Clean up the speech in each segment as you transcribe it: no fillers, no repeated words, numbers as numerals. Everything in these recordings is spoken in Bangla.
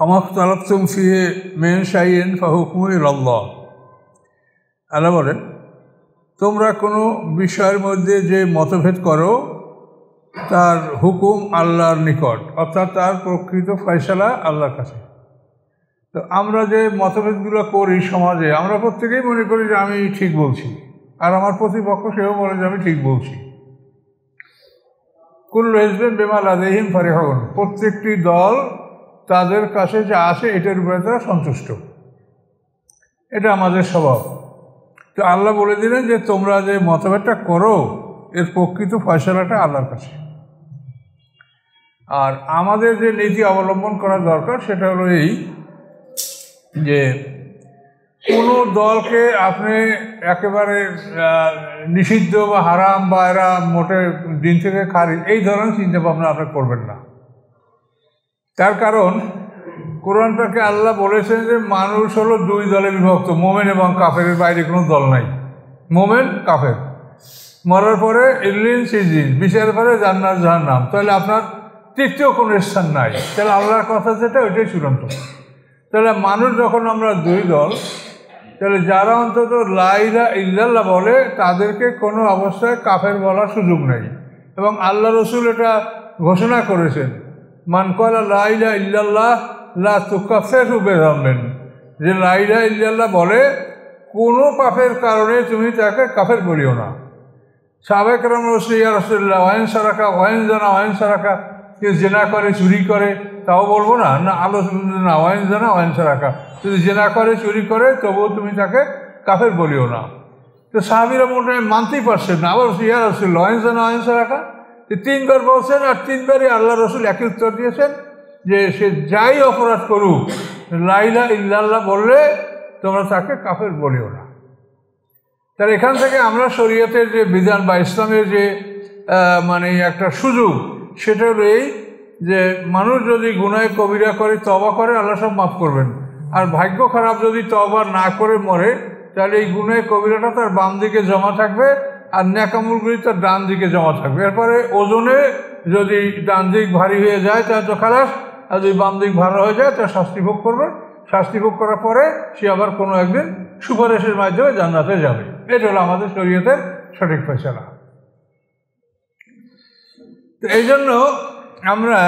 আমাখতালাফতুম ফিহি মিন শাইইন ফাহুকমুহু ইলাল্লাহ। আল্লাহ বলেন, তোমরা কোনো বিষয়ের মধ্যে যে মতভেদ করো তার হুকুম আল্লাহর নিকট, অর্থাৎ তার প্রকৃত ফয়সালা আল্লাহর কাছে। তো আমরা যে মতভেদগুলো করি সমাজে, আমরা প্রত্যেকেই মনে করি যে আমি ঠিক বলছি, আর আমার প্রতিপক্ষ সেও বলে যে আমি ঠিক বলছি। কুল্লু হিজবিন বিমা লাদাইহিম ফারিহুন, প্রত্যেকটি দল তাদের কাছে যা আছে এটার উপরে তারা সন্তুষ্ট, এটা আমাদের স্বভাব। তো আল্লাহ বলে দিলেন যে তোমরা যে মতভেদটা করো এর প্রকৃত ফয়সালাটা আল্লাহর কাছে। আর আমাদের যে নীতি অবলম্বন করা দরকার সেটা হলো এই যে কোনো দলকে আপনি একেবারে নিষিদ্ধ বা হারাম বা এরা মোটে দিন থেকে খারিজ এই ধরনের চিন্তাভাবনা আপনি করবেন না। তার কারণ কোরআন পাকে আল্লাহ বলেছেন যে মানুষ হলো দুই দলে বিভক্ত, মোমেন এবং কাফের বাইরে কোনো দল নাই। মোমেন কাফের, মরার পরে ইল্লিন সিজিন, বিচারের পরে জান্নাত জাহান্নাম, তাহলে আপনার তৃতীয় কোনো স্থান নাই। তাহলে আল্লাহর কথা যেটা ওইটাই চূড়ান্ত। তাহলে মানুষ যখন আমরা দুই দল, তাহলে যারা অন্তত লা ইলাহা ইল্লাল্লাহ বলে তাদেরকে কোনো অবস্থায় কাফের বলার সুযোগ নেই। এবং আল্লাহ রসুল এটা ঘোষণা করেছেন, মান ক্বালা লা ইলাহা ইল্লাল্লাহ লা তুকাফিরহু বিযামবিন, যে লা ইলাহা ইল্লাল্লাহ বলে কোনো পাপের কারণে তুমি তাকে কাফের বলিও না। সাহাবায়ে কেরাম বলছে, ইয়া রাসূলুল্লাহ ওয়াইন সারাকা ওয়াইন জানা ওয়াইন সারাকা, কেউ জেনা করে চুরি করে তাও বলবো না? না, আলোচনা না, ওয়াইন জানা ওয়াইন সারাকা, যদি জেনা করে চুরি করে তবুও তুমি তাকে কাফের বলিও না। তো সাহাবীরা মনে মানতেই পারছেন না, আবার ইয়া রাসূলুল্লাহ ওয়াইন জানা ওয়াইন সারাকা, তিনবার বলছেন, আর তিনবারই আল্লাহ রসুল একই উত্তর দিয়েছেন যে সে যাই অপরাধ করুক লা ইলাহা ইল্লাল্লাহ বললে তোমরা তাকে কাফের বলিও না। তার এখান থেকে আমরা শরীয়তের যে বিধান বা ইসলামের যে মানে একটা সুযোগ, সেটা হলো এই যে মানুষ যদি গুনাহে কবিরা করে তওবা করে আল্লাহ সব মাফ করবেন। আর ভাগ্য খারাপ যদি তওবা না করে মরে, তাহলে এই গুনাহে কবিরাটা তার বাম দিকে জমা থাকবে আর ন্যাকামলগুলি তার ডান দিকে জমা থাকবে। এরপরে ওজনে যদি ডান দিক ভারী হয়ে যায় তাহলে তো খালাস, আর যদি বাম দিক ভালো হয়ে যায় তার শাস্তি ভোগ করবে। শাস্তি ভোগ করার পরে সে আবার কোনো একদিন সুপারিশের মাধ্যমে জান্নাতে যাবে। এটা হলো আমাদের শরীয়তের সঠিক ফয়সালা। তো এই জন্য আমরা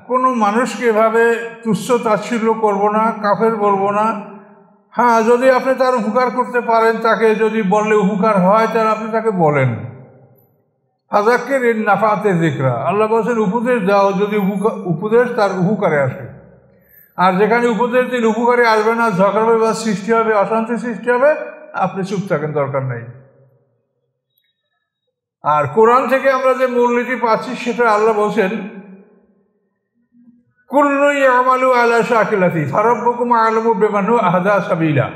কোনো মানুষকে এভাবে তুচ্ছ তাচ্ছিল্য করবো না, কাফের বলবো না। হ্যাঁ, যদি আপনি তার উপকার করতে পারেন, তাকে যদি বললে উপকার হয় তাহলে আপনি তাকে বলেন। ফাযাক্কির ইন নাফাআতি যিকরা, আল্লাহ বলছেন উপদেশ দাও যদি উপদেশ তার উপকারে আসে। আর যেখানে উপদেশ দিন উপকারে আসবে না, ঝগড়া বিবাদ সৃষ্টি হবে, অশান্তি সৃষ্টি হবে, আপনি চুপ থাকেন, দরকার নেই। আর কোরআন থেকে আমরা যে মূলনীতি পাচ্ছি সেটা আল্লাহ বলছেন, কুল্লু ইয়ামালু আলা শাকিলাতি ফারাব্বুকুম আ'লামু বিমান হুয়া আহদা সাবিলা,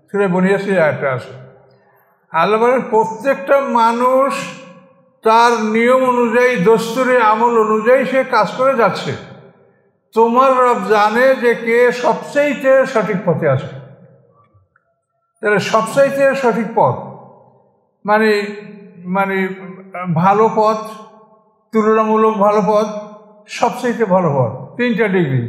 সূরা বনী ইসরাঈল আয়াতটা আছে। আল্লাহ বলেন প্রত্যেকটা মানুষ তার নিয়ম অনুযায়ী, দস্তুরে আমল অনুযায়ী সে কাজ করে যাচ্ছে। তোমার রব জানে যে কে সবচাইতে সঠিক পথে আছে। তাহলে সবচাইতে সঠিক পথ মানে মানে ভালো পথ, তুলনামূলক ভালো পথ, সবচাইতে ভালো পথ, 3টা ডিগ্রি।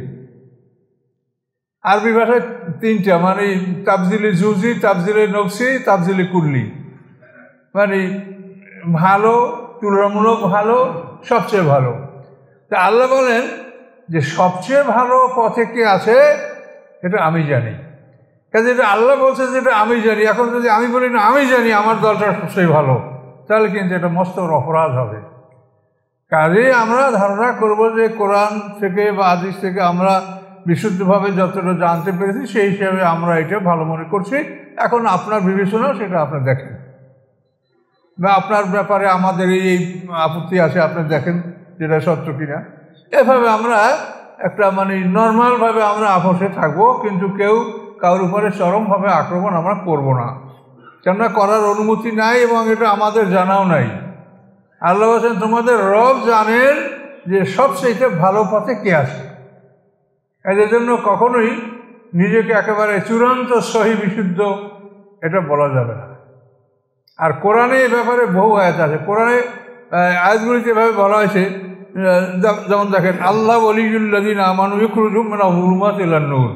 আরবি ভাষায় 3টা, মানে তাফজিলে জুজি, তাফজিলে নফসি, তাফজিলে কুল্লি, মানে ভালো, তুলনামূলক ভালো, সবচেয়ে ভালো। তা আল্লাহ বলেন যে সবচেয়ে ভালো পথে কে আছে এটা আমি জানি। কাজে এটা আল্লাহ বলছে যেটা আমি জানি। এখন যদি আমি বলি না আমি জানি আমার দলটা সবচেয়ে ভালো, তাহলে কিন্তু এটা মস্ত অপরাধ হবে। কাজেই আমরা ধারণা করব যে কোরআন থেকে বা হাদিস থেকে আমরা বিশুদ্ধভাবে যতটা জানতে পেরেছি সেই হিসাবে আমরা এটা ভালো মনে করছি। এখন আপনার বিবেচনা সেটা আপনি দেখেন, বা আপনার ব্যাপারে আমাদের এই আপত্তি আছে আপনি দেখেন যেটা সত্য কিনা। এভাবে আমরা একটা মানে নর্মালভাবে আমরা আপোষে থাকবো, কিন্তু কেউ কারোর উপরে চরমভাবে আক্রমণ আমরা করব না, কেননা করার অনুমতি নাই এবং এটা আমাদের জানাও নাই। আল্লাহ বলেন তোমাদের রব জানেন যে সবচেয়ে ভালো পথে কে আছে। এদের জন্য কখনোই নিজেকে একেবারে চূড়ান্ত সহি বিশুদ্ধ এটা বলা যাবে না। আর কোরআনে এ ব্যাপারে বহু আয়াত আছে। কোরআনে আয়াতগুলিতে এভাবে বলা হয়েছে যেমন দেখেন আল্লাহ ওয়ালিয়ুল্লাযিনা আমানু ইখরুজুহুম মিনাজ যুলুমাতি ইলান নূর,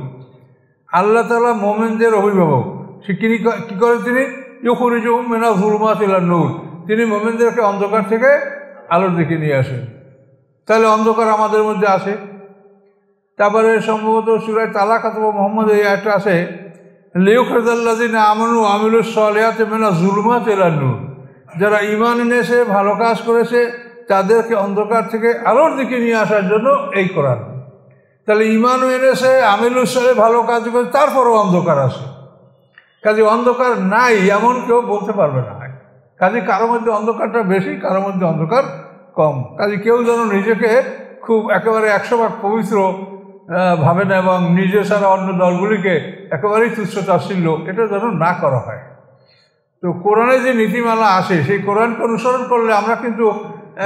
আল্লাহ তাআলা মুমিনদের অভিভাবক। সে কী করে তিনি? ইখরুজুহুম মিনাজ যুলুমাতি ইলান নূর, তিনি মুমিনদেরকে অন্ধকার থেকে আলোর দিকে নিয়ে আসেন। তাহলে অন্ধকার আমাদের মধ্যে আসে। তারপরে সম্ভবত সূরা তালাক অথবা মুহাম্মদ এই আয়াতটা আছে, লিইখরিজাল্লাযিনা আমানু ওয়া আমিলুস সালিহাতি মিনাজ যুলুমাতি ইলান নূর, যারা ঈমান এনেছে, ভালো কাজ করেছে, তাদেরকে অন্ধকার থেকে আলোর দিকে নিয়ে আসার জন্য এই কোরআন। তাহলে ঈমানও এনেছে, আমিলুস সালিহ ভালো কাজ করে, তারপরেও অন্ধকার আসে। কাজে অন্ধকার নাই এমন কেউ বলতে পারবে না। কাজে কারোর মধ্যে অন্ধকারটা বেশি, কারোর মধ্যে অন্ধকার কম। কাজে কেউ যেন নিজেকে খুব একেবারে 100% পবিত্র ভাবে না এবং নিজে ছাড়া অন্য দলগুলিকে একেবারেই তুচ্ছ তাচ্ছিল্য এটা যেন না করা হয়। তো কোরআনে যে নীতিমালা আসে সেই কোরআনকে অনুসরণ করলে আমরা কিন্তু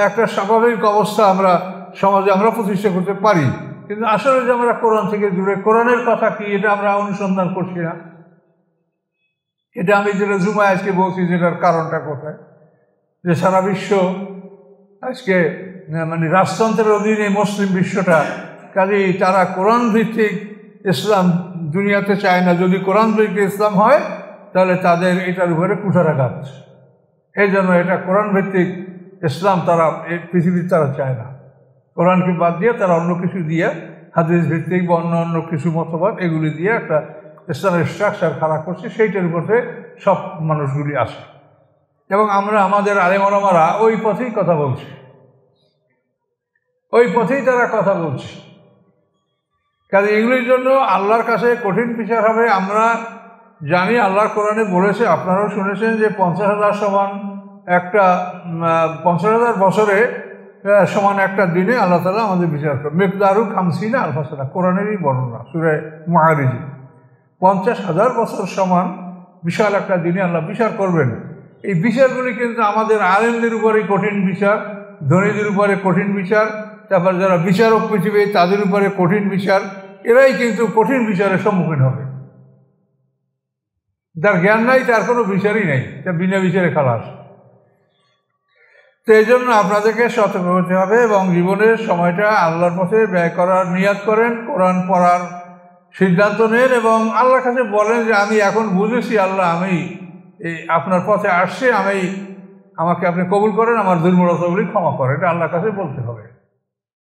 একটা স্বাভাবিক অবস্থা আমরা সমাজে আমরা প্রতিষ্ঠা করতে পারি। কিন্তু আসলে যে আমরা কোরআন থেকে দূরে, কোরআনের কথা কি এটা আমরা অনুসন্ধান করছি না। এটা আমি যেটা জুমায় আজকে বলছি, যেটার কারণটা কোথায়, যে সারা বিশ্ব আজকে মানে রাজতন্ত্রের অধীনে মুসলিম বিশ্বটা, কাজেই তারা কোরআন ভিত্তিক ইসলাম দুনিয়াতে চায় না। যদি কোরআন ভিত্তিক ইসলাম হয় তাহলে তাদের এটার উপরে কুঠারাঘাত। এই জন্য এটা কোরআন ভিত্তিক ইসলাম তারা এই পৃথিবীর তারা চায় না। কোরআনকে বাদ দিয়ে তারা অন্য কিছু দিয়ে, হাদিস ভিত্তিক বা অন্য কিছু মতবাদ এগুলি দিয়ে একটা ইসলামের স্ট্রাকচার খারাপ করছে, সেইটার উপরে সব মানুষগুলি আসে। এবং আমরা আমাদের আলেম ওলামারা ওই পথেই কথা বলছি, ওই পথেই তারা কথা বলছে। কাজে এগুলির জন্য আল্লাহর কাছে কঠিন বিচার হবে। আমরা জানি আল্লাহর কোরআনে বলেছে, আপনারাও শুনেছেন যে 50,000 সমান একটা 50,000 বছরে সমান একটা দিনে আল্লাহ তাআলা আমাদের বিচার করবেন। মিকদারু 50 আলফা সানা, কোরআনেরই বর্ণনা সূরা মুআরিজে। 50,000 বছর সমান বিশাল একটা দিনে আল্লাহ বিচার করবেন। এই বিচারগুলি কিন্তু আমাদের আলেমদের উপরে কঠিন বিচার, ধনীদের উপরে কঠিন বিচার, তারপর যারা বিচারক পৃথিবী তাদের উপরে কঠিন বিচার, এরাই কিন্তু কঠিন বিচারের সম্মুখীন হবে। যার জ্ঞান নাই তার কোনো বিচারই নেই, তা বিনা বিচারে খালাস। তো এই জন্য আপনাদেরকে সতর্ক হতে হবে এবং জীবনের সময়টা আল্লাহর পথে ব্যয় করার নিয়াত করেন, কোরআন পড়ার সিদ্ধান্ত নেন এবং আল্লাহর কাছে বলেন যে আমি এখন বুঝেছি আল্লাহ, আমি এই আপনার পথে আসছি, আমাকে আপনি কবুল করেন, আমার দুর্বলতাগুলি ক্ষমা করেন। এটা আল্লাহর কাছে বলতে হবে।